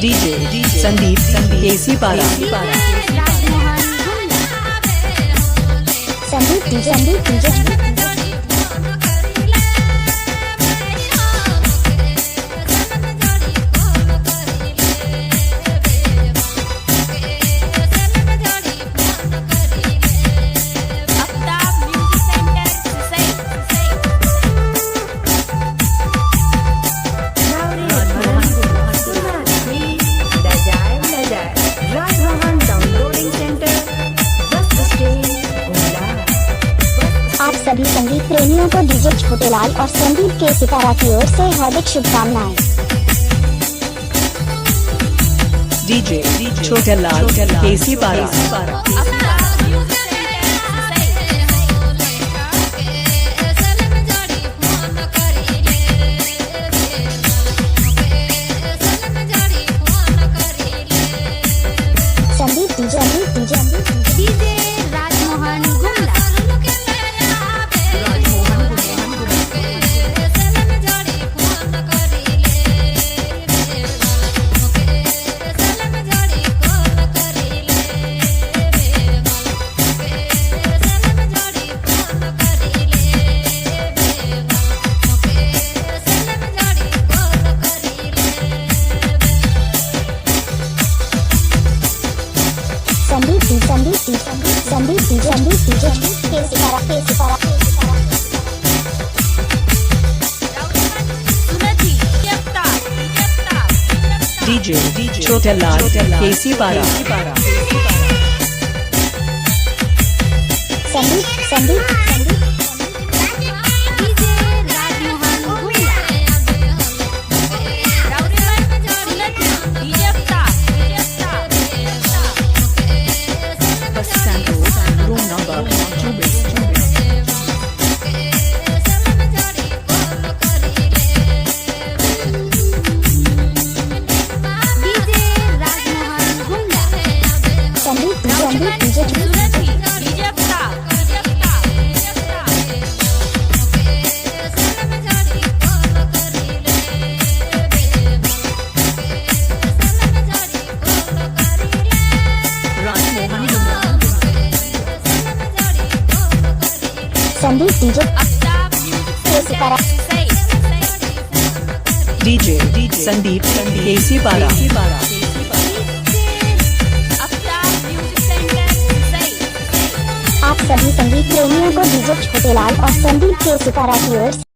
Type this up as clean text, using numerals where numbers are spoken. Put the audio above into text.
DJ Sandeep KC Para Sandeep DJ आप सभी संगीत प्रेमियों को डीजे छोटेलाल और संदीप के सितारा की ओर से हार्दिक शुभकामनाएं। DJ Chhotelal KC Para Sandeep DJ Rajmohan Gumla Sandeep DJ के सितारा DJ Chhotelal KC Para Sandeep DJ के सितारा DJ Sandeep KC Para आप सभी संगीत प्रेमियों को डीजे छोटेलाल और संदीप के सितारा की ओर